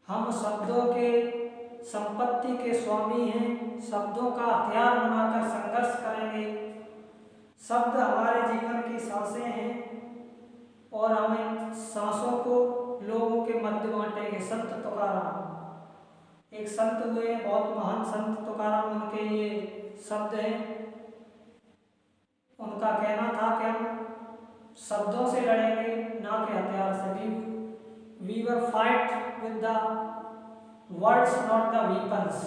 हम शब्दों के संपत्ति के स्वामी हैं, शब्दों का हथियार बनाकर संघर्ष करेंगे। शब्द हमारे जीवन की सांसें हैं और हम इन सांसों को लोगों के मध्य बांटेंगे। संत तुकाराम एक संत हुए, बहुत महान संत तुकाराम, उनके ये शब्द हैं। उनका कहना था कि हम शब्दों से लड़ेंगे, ना कि हथियार से। We will fight with the words not the weapons.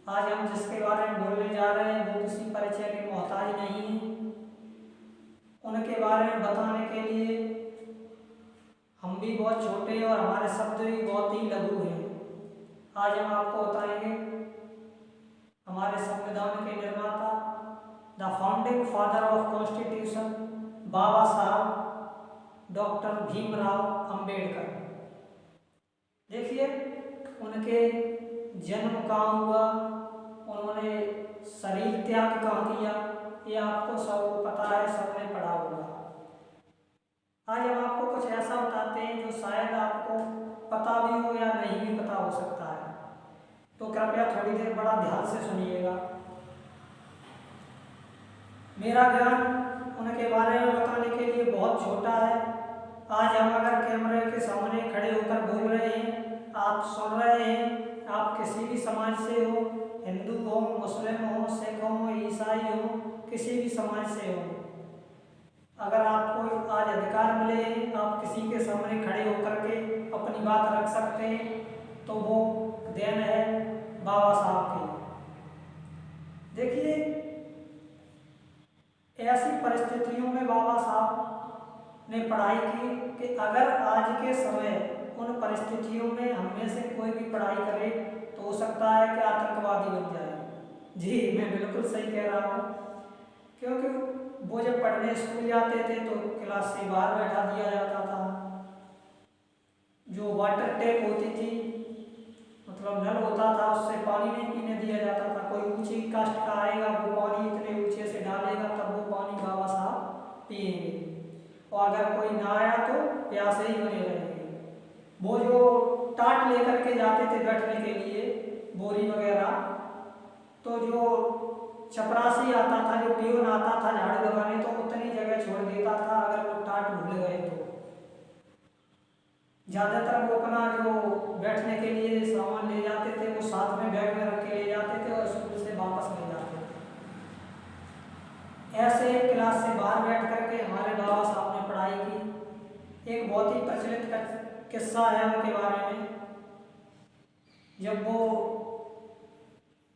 आज हम जिसके बारे में बोलने जा रहे हैं वो किसी परिचय के मोहताज नहीं है। उनके बारे में बताने के लिए हम भी बहुत छोटे और हमारे शब्द भी बहुत ही लघु हैं। आज हम आपको बताएंगे हमारे संविधान के निर्माता, the founding father of constitution, Baba Saheb doctor Bhimrao Ambedkar. देखिए उनके जन्म कहाँ हुआ, उन्होंने शरीर त्याग कहाँ किया, ये आपको सबको पता है, सबने पढ़ा होगा। आज हम आपको कुछ ऐसा बताते हैं जो शायद आपको पता भी हो या नहीं भी पता हो सकता है, तो कृपया थोड़ी देर बड़ा ध्यान से सुनिएगा। मेरा ज्ञान उनके बारे में बताने के लिए बहुत छोटा है। आज हम अगर कैमरे के सामने खड़े होकर बोल रहे हैं, आप सुन रहे हैं, आप किसी भी समाज से हो, हिंदू हो, मुस्लिम हो, सिख हो, ईसाई हो, किसी भी समाज से हो, अगर आपको आज अधिकार मिले हैं, आप किसी के सामने खड़े होकर के अपनी बात रख सकते हैं, तो वो देन है बाबा साहब की। देखिए ऐसी परिस्थितियों में बाबा साहब ने पढ़ाई की कि अगर आज के समय उन परिस्थितियों में हम में से कोई भी पढ़ाई करे तो हो सकता है कि आतंकवादी बन जाए। जी मैं बिल्कुल सही कह रहा हूँ, क्योंकि वो जब पढ़ने स्कूल जाते थे तो क्लास से बाहर बैठा दिया जाता था। जो वाटर टैप होती थी, मतलब नल होता था, उससे पानी नहीं पीने दिया जाता था। कोई ऊंची कास्ट का आएगा, वो पानी इतने ऊंचे से डालेगा तब वो पानी बाबा साहब पिएंगे, और अगर कोई ना आया तो प्यासे ही बने रहेंगे। वो जो टाट लेकर के जाते थे बैठने के लिए, बोरी वगैरह, तो जो चपरासी आता था, जो पियोन आता था झाड़ू लगाने, तो उतनी जगह छोड़ देता था अगर वो टाट भूल गए तो। ज़्यादातर वो अपना जो बैठने के लिए सामान ले जाते थे वो साथ में बैग में रख के ले जाते थे और स्कूल से वापस ले जाते थे। ऐसे क्लास से बाहर बैठ करके हमारे बाबा साहब ने पढ़ाई की। एक बहुत ही प्रचलित किस्सा है उनके बारे में। जब वो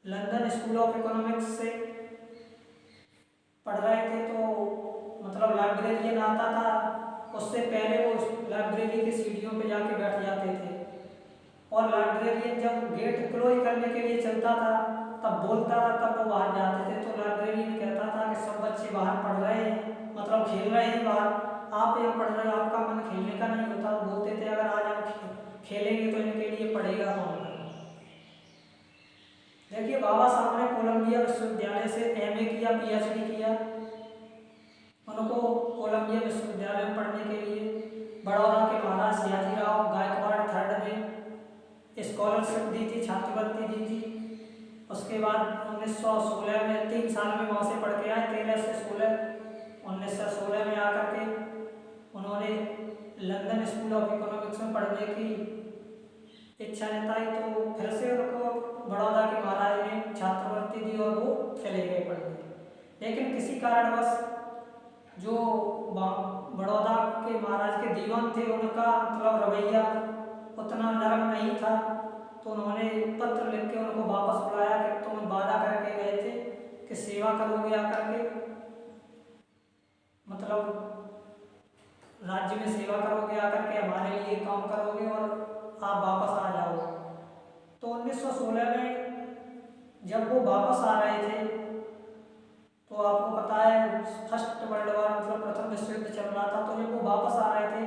लंदन स्कूल ऑफ इकोनॉमिक्स से पढ़ रहे थे तो मतलब लाइब्रेरियन आता था, उससे पहले वो लाइब्रेरी की सीढ़ियों पे जाके बैठ जाते थे, और लाइब्रेरियन जब गेट क्लोज करने के लिए चलता था तब बोलता था, तब वो बाहर जाते थे। तो लाइब्रेरियन कहता था कि सब बच्चे बाहर पढ़ रहे हैं, मतलब खेल रहे हैं बाहर, आप यहाँ पढ़ रहे हैं, आपका मन खेलने का नहीं होता। बोलते थे अगर आज हम खेलेंगे तो इनके लिए पढ़ेगा कौन। देखिए बाबा साहब ने कोलंबिया विश्वविद्यालय से एमए किया, पीएचडी किया। उनको कोलंबिया विश्वविद्यालय में पढ़ने के लिए बड़ौदा के महाराज सयाजीराव गायकवाड़ थर्ड ने स्कॉलरशिप दी थी, छात्रवृत्ति दी थी। उसके बाद 1916 में 3 साल में वहाँ से पढ़ के आए, 13 से 16। 1916 में आकर के उन्होंने लंदन स्कूल ऑफ इकोनॉमिक्स में पढ़ने की इच्छा जताई, तो फिर से उनको बड़ौदा के महाराज ने छात्रवृत्ति दी और वो चले गए पढ़ने। लेकिन किसी कारणवश जो बड़ौदा के महाराज के दीवान थे उनका मतलब रवैया उतना नरम नहीं था, तो उन्होंने पत्र लिख के उनको वापस बुलाया कि तुम वादा करके गए थे कि सेवा करोगे आकर के, मतलब राज्य में सेवा करोगे आकर के, हमारे लिए काम करोगे और आप वापस आ जाओ। तो 1916 में जब वो वापस आ रहे थे तो आपको पता है फर्स्ट वर्ल्ड वॉर मतलब प्रथम विश्व युद्ध चल रहा था, तो जब वो वापस आ रहे थे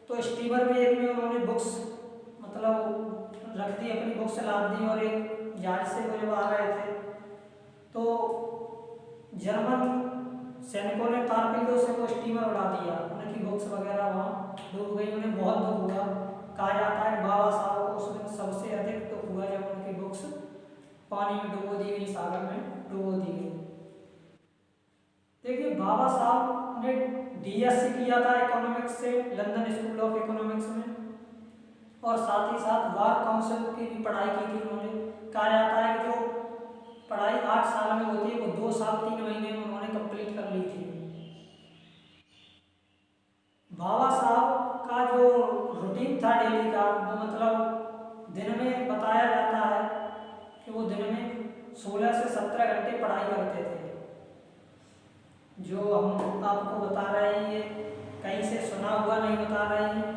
तो स्टीमर में एक में उन्होंने बुक्स मतलब रख दी, अपनी बुक्स लाद दी, और एक जहाज से वो जब आ रहे थे तो जर्मन सैनिकों ने तारपीडों से वो स्टीमर उड़ा दिया, उनकी बुक्स वगैरह वहाँ डूब गई। उन्हें बहुत दुख हुआ। कहा जाता है बाबा साहब पानी में डुबो दी गई, सागर में डुबो दी गई। देखिए बाबा साहब ने डीएससी किया था इकोनॉमिक्स से लंदन स्कूल ऑफ इकोनॉमिक्स में, और साथ ही साथ बार काउंसिल की भी पढ़ाई की थी उन्होंने। कहा जाता है कि जो पढ़ाई 8 साल में होती है वो 2 साल 3 महीने में उन्होंने कंप्लीट कर ली थी। बाबा साहब का जो रूटीन था डेली का, वो मतलब दिन में बताया जाता है कि वो दिन में 16 से 17 घंटे पढ़ाई करते थे। जो हम आपको बता रहे हैं ये कहीं से सुना हुआ नहीं बता रहे हैं।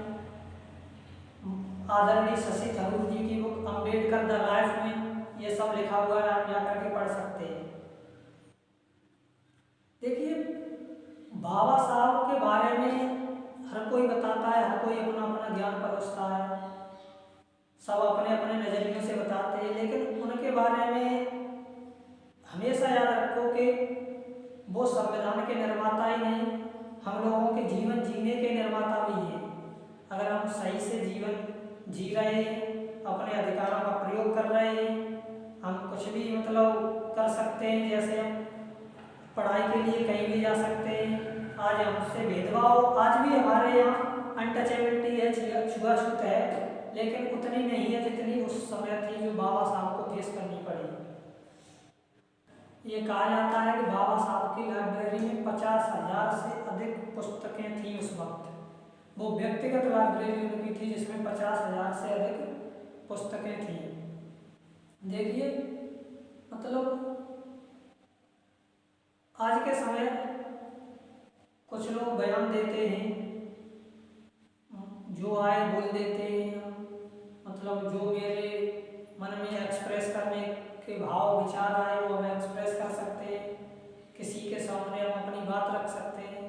आदरणीय शशि थरूर जी की बुक अम्बेडकर द लाइफ में ये सब लिखा हुआ है, आप जाकर के पढ़ सकते हैं। देखिए बाबा साहब के बारे में हर कोई बताता है, हर कोई अपना अपना ज्ञान परोसता है, सब अपने अपने नजरियों से बताते हैं, लेकिन उनके बारे में हमेशा याद रखो कि वो संविधान के निर्माता ही नहीं, हम लोगों के जीवन जीने के निर्माता भी हैं। अगर हम सही से जीवन जी रहे हैं, अपने अधिकारों का प्रयोग कर रहे हैं, हम कुछ भी मतलब कर सकते हैं। जैसे हम पढ़ाई के लिए कहीं भी जा सकते हैं। आज हमसे भेदभाव आज भी हमारे यहाँ अनटचेबिलिटी है, छुआछूत है, लेकिन उतनी नहीं है जितनी उस समय थी जो बाबा साहब को फेस करनी पड़ी। ये कहा जाता है कि बाबा साहब की लाइब्रेरी में 50,000 से अधिक पुस्तकें थी उस वक्त। वो व्यक्तिगत लाइब्रेरी उनकी थी जिसमें 50,000 से अधिक पुस्तकें थी। देखिए मतलब आज के समय कुछ लोग बयान देते हैं, जो आए बोल देते हैं, मतलब जो मेरे मन में एक्सप्रेस करने के भाव विचार आए वो हम एक्सप्रेस कर सकते हैं, किसी के सामने हम अपनी बात रख सकते हैं।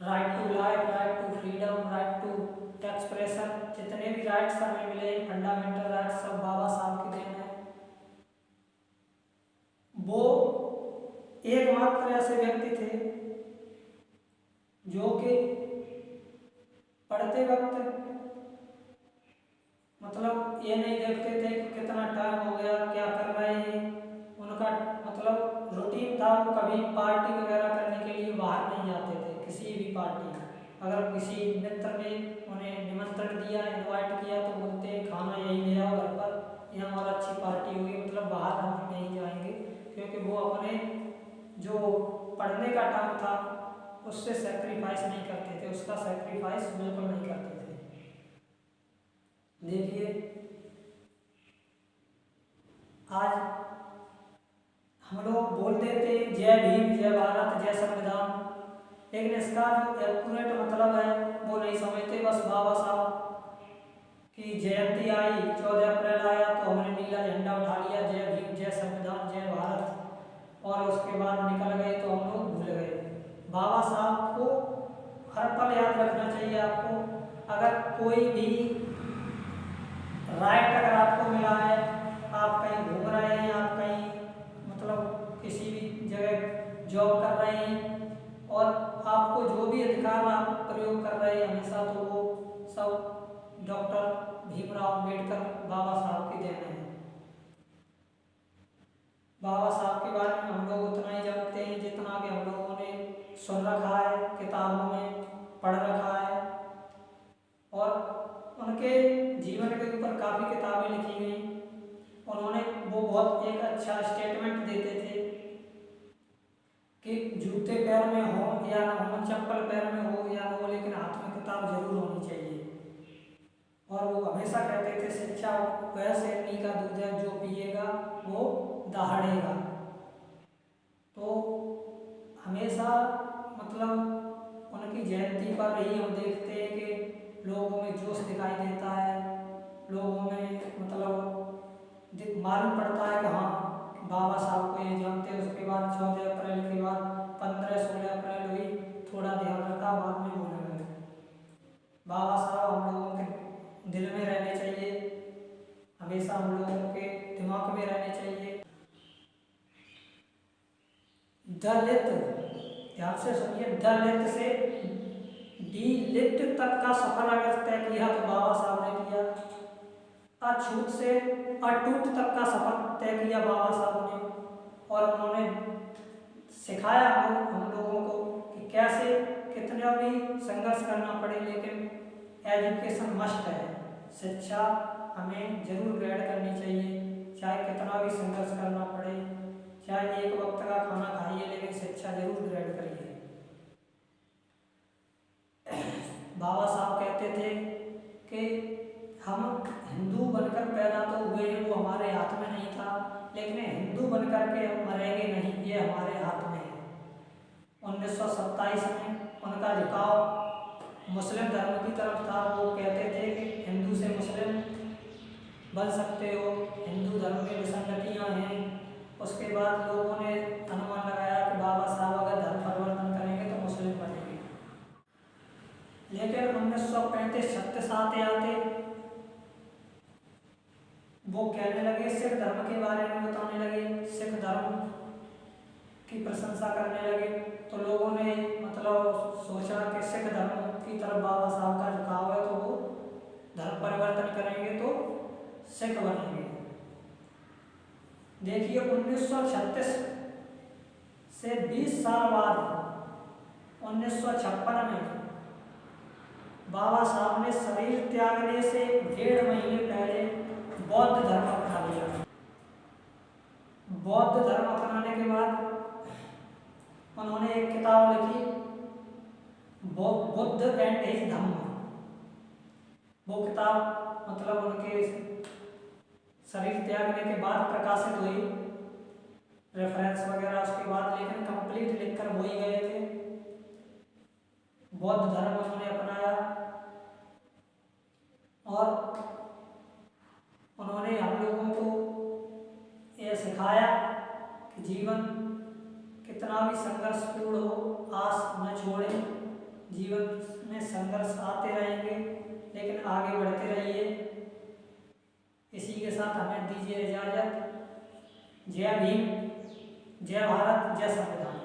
Right to life, right to freedom, right to expression, जितने भी राइट्स हमें मिले फंडामेंटल राइट्स सब बाबा साहब की देन है। वो एकमात्र ऐसे व्यक्ति थे जो कि पढ़ते वक्त मतलब ये नहीं देखते थे कि कितना टाइम हो गया, क्या कर रहे हैं। उनका मतलब रूटीन था, वो कभी पार्टी वगैरह करने के लिए बाहर नहीं जाते थे, किसी भी पार्टी। अगर किसी मित्र ने उन्हें निमंत्रण दिया, इनवाइट किया, तो बोलते हैं खाना यही ले आओ घर पर, यहाँ और अच्छी पार्टी हुई, मतलब बाहर हम नहीं जाएंगे, क्योंकि वो अपने जो पढ़ने का टाइम था उससे सेक्रीफाइस नहीं करते थे, उसका सेक्रीफाइस बिल्कुल नहीं करते थे। देखिए आज हम लोग बोल देते हैं जय भीम, जय भारत, जय संविधान, लेकिन इसका जो एक्यूरेट मतलब है वो नहीं समझते। बस बाबा साहब की जयंती आई, 14 अप्रैल आया तो हमने नीला झंडा उठा लिया, जय भीम, जय संविधान, जय भारत, और उसके बाद निकल गए तो हम लोग भूल गए। बाबा साहब को हर पल याद रखना चाहिए आपको। अगर कोई भी राइट अगर आपको मिला है, आप कहीं घूम रहे हैं, आप कहीं मतलब किसी भी जगह जॉब कर रहे हैं और आपको जो भी अधिकार आप प्रयोग कर रहे हैं हमेशा, तो वो सब डॉक्टर भीमराव अम्बेडकर बाबा साहब की देन है। बाबा साहब के बारे में हम लोग उतना ही जानते हैं जितना कि हम लोगों ने सुन रखा है, किताबों में पढ़ रखा है, और उनके जीवन के ऊपर काफ़ी किताबें लिखी गई। उन्होंने वो बहुत एक अच्छा स्टेटमेंट देते थे कि जूते पैर में हो या ना हो, चप्पल पैर में हो या ना हो, लेकिन हाथ में किताब जरूर होनी चाहिए। और वो हमेशा कहते थे शिक्षा वह शेरनी का दूध है जो पिएगा वो दहाड़ेगा। तो हमेशा मतलब उनकी जयंती पर ही हम देखते हैं कि लोगों में जोश दिखाई देता है, लोगों में मतलब मालूम पड़ता है कि हाँ बाबा साहब को ये जानते हैं। उसके बाद 14 अप्रैल के बाद 15-16 अप्रैल हुई, थोड़ा ध्यान रखा, बाद में भूल गए। बाबा साहब हम लोगों के दिल में रहने चाहिए, हमेशा हम लोगों के दिमाग में रहने चाहिए। दलित, ध्यान से सुनिए, दलित से डी लिट तक का सफर अगर तय किया तो बाबा साहब ने किया। अछूत से अटूट तक का सफर तय किया बाबा साहब ने, और उन्होंने सिखाया हम लोगों को कि कैसे कितना भी संघर्ष करना पड़े लेकिन एजुकेशन मस्ट है। शिक्षा हमें जरूर ग्रहण करनी चाहिए, चाहे कितना भी संघर्ष करना पड़े, चाहे एक वक्त का खाना खाइए लेकिन शिक्षा जरूर ग्रहण करिए। बाबा साहब कहते थे कि हम हिंदू बनकर पैदा तो हुए हैं, वो हमारे हाथ में नहीं था, लेकिन हिंदू बनकर के हम मरेंगे नहीं, ये हमारे हाथ में है। 1927 में उनका झुकाव मुस्लिम धर्म की तरफ था। वो कहते थे कि हिंदू से मुस्लिम बन सकते हो, हिंदू धर्म में विसंगतियाँ हैं। उसके बाद लोगों ने अनुमान लगाया कि बाबा साहब अगर धर्म परिवर्तन करेंगे तो मुस्लिम बनेंगे, लेकिन 1935-36 आते आते वो कहने लगे, सिख धर्म के बारे में बताने लगे, सिख धर्म की प्रशंसा करने लगे। तो लोगों ने मतलब सोचा कि सिख धर्म की तरफ बाबा साहब का झुकाव है तो वो धर्म परिवर्तन करेंगे तो सिख बनेंगे। देखिए 1936 से 20 साल बाद 1956 में बाबा साहब ने शरीर त्यागने से 1.5 महीने पहले बौद्ध धर्म अपना लिया। बौद्ध धर्म अपनाने के बाद उन्होंने एक किताब लिखी, बुद्ध एंड हिज धम्म। वो किताब मतलब उनके शरीर त्यागने के बाद प्रकाशित हुई, रेफरेंस वगैरह उसके बाद, लेकिन कंप्लीट लिखकर वो ही गए थे। बौद्ध धर्म उन्होंने अपनाया और उन्होंने हम लोगों को यह सिखाया कि जीवन कितना भी संघर्षपूर्ण हो, आस न छोड़ें। जीवन में संघर्ष आते रहेंगे लेकिन आगे बढ़ते रहिए। इसी के साथ हमें दीजिए इजाज़त। जय भीम, जय भारत, जय संविधान।